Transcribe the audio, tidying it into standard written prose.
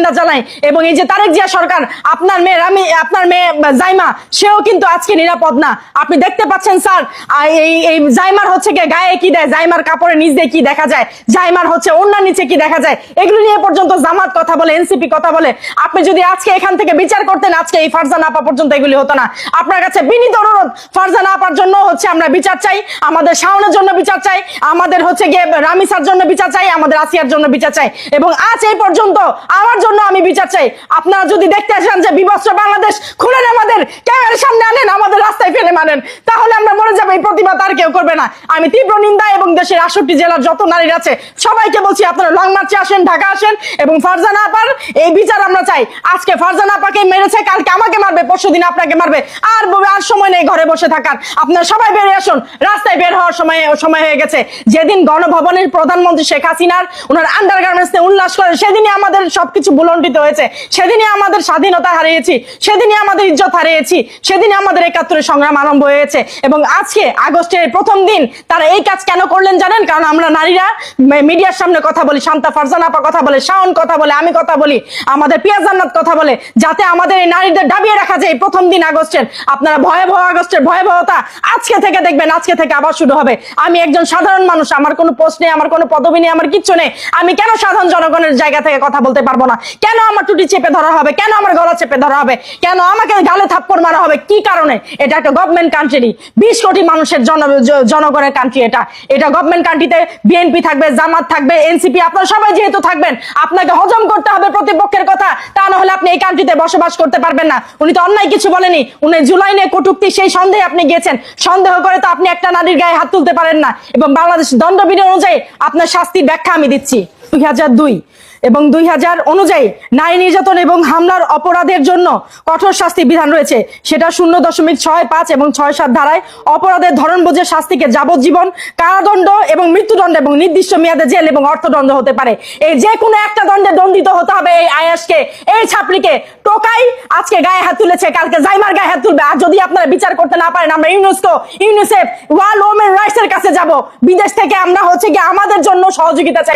শুভেচ্ছা জানাই। এবং এই যে তারেক জিয়া সরকার, আপনার মেয়ে জাইমা, সেও কিন্তু আজকে নিরাপদ না। আপনি দেখতে পাচ্ছেন স্যার, এই জাইমার হচ্ছে গায়ে কি দেয়, জাইমার কাপড়ের নিচ দিয়ে কি দেখা যায়, জাইমার হচ্ছে ওড়নার নিচে কি দেখা যায়, এগুলো নিয়ে পর্যন্ত জামাত কথা বলে, এনসিপি কথা বলে। আপনি যদি আজকে এখান থেকে বিচার করতেন, আজকে এই ফারজানা আপা পর্যন্ত এগুলি হতো না। আপনার কাছে বিনীত অনুরোধ, ফারজানা আপার জন্য হচ্ছে আমরা বিচার চাই, আমাদের শাওনের জন্য বিচার চাই, আমাদের হচ্ছে গিয়ে রামিসার জন্য বিচার চাই, আমাদের আসিয়ার জন্য বিচার চাই, এবং আজ এই পর্যন্ত আমার জন্য আমি বিচার চাই। আপনারা যদি দেখতে চান যে বিভৎস বাংলাদেশ, খুলেন আমাদের ক্যামেরার সামনে আনেন, আমাদের রাস্তায় ফেলে মানেন, তাহলে আমরা মরে যাবো। এই প্রতিবাদ আর কেউ করবে না। আমি তীব্র নিন্দা, এবং দেশের 68 জেলার যত নারীরা আছে সবাইকে বলছি, আপনারা লং মার্চে আসেন, ঢাকা আসেন, এবং ফারজানা আপার এই বিচার আমরা চাই। আজকে ফারজানা আপাকে মেরেছে, কালকে আমাকে মারবে, পরশুদিন আপনাকে মারবে। আর সময় নেই ঘরে বসে থাকার। আপনারা সবাই বেরিয়ে আসুন, রাস্তায় বের হওয়ার সময় হয়ে গেছে। যেদিন গণভবনের প্রধানমন্ত্রী শেখ হাসিনার ওনার আন্ডারগার্মেন্টস নিয়ে উল্লাস করে, সেদিনই আমাদের সবকিছু ভুলণ্ঠিত হয়েছে, সেদিনই আমাদের স্বাধীনতা হারিয়েছি, সেদিনই আমাদের ইজ্জত হারিয়েছি, সেদিনই আমাদের 71 সংগ্রাম আরম্ভ হয়েছে। এবং আজকে আগস্টের প্রথম দিন তারা এই কাজ কেন করলেন জানেন? কারণ আমরা নারীরা মিডিয়ার সামনে কথা বলি, শান্তা ফারজানা আপা কথা বলে, শাওন কথা বলে, আমি কথা বলি, আমাদের পিয়া জান্নাত কথা বলে, যাতে আমাদের এই নারীদের দাবিয়ে রাখা যায়। প্রথম দিন আগস্টের আপনারা ভয়াবহ আগস্টের ভয়াবহতা আজকে থেকে দেখবেন, আজকে থেকে আবার শুরু হবে। আমি একজন সাধারণ মানুষ, আমার কোনো পোস্ট নেই, আমার কোনো পদবি নেই, আমার কিচ্ছু নেই। আমি কেন সাধারণ জনগণের জায়গা থেকে কথা বলতে পারবো না? কেন আমার টুটি চেপে ধরা হবে? কেন আমার গলা চেপে ধরা হবে? কেন আমাকে গালে থাপ্পড় মারা হবে? কি কারণে? এটা একটা গভর্নমেন্ট কান্ট্রি, 20 কোটি মানুষের জনগণের কান্ট্রি। এটা গভর্নমেন্ট কান্ট্রিতে বিএনপি থাকবে, জামাত থাকবে, এনসিপি, আপনারা সবাই যেহেতু থাকবেন, আপনাকে হজম করতে হবে প্রতিপক্ষের কথা, তা না হলে আপনি এই কান্ট্রিতে বসবাস করতে পারবেন না। উনি তো অন্যায় কিছু বলেনি, উনি জুলাই নিয়ে কটূক্তি, সেই সন্দেহে আপনি গিয়েছেন। সন্দেহ করে তো আপনি একটা নারীর গায়ে হাত তুলতে পারেন না। এবং বাংলাদেশ দণ্ডবিধি অনুযায়ী আপনার শাস্তির ব্যাখ্যা আমি দিচ্ছি। 2002 এবং 2000 অনুযায়ী নারী নির্যাতন এবং হামলার অপরাধের জন্য কঠোর শাস্তি বিধান রয়েছে। সেটা 0.65 এবং 6.7 ধারায় অপরাধের ধরন বুঝে শাস্তিকে যাবজ্জীবন কারাদণ্ড এবং মৃত্যুদণ্ড এবং নির্দিষ্ট মেয়াদে জেল এবং অর্থদণ্ড হতে পারে। এই যে কোনো একটা দণ্ডে দণ্ডিত হতে হবে এই আয়াসকে, এই ছাপড়িকে। টোকাই আজকে গায়ে হাত তুলেছে, কালকে জাইমার গায়ে হাত তুলবে। আর যদি আপনারা বিচার করতে না পারেন, আমরা UNESCO, UNICEF, world women rights এর কাছে যাব। বিদেশ থেকে আমরা হচ্ছে কি আমাদের জন্য সহযোগিতা চাই।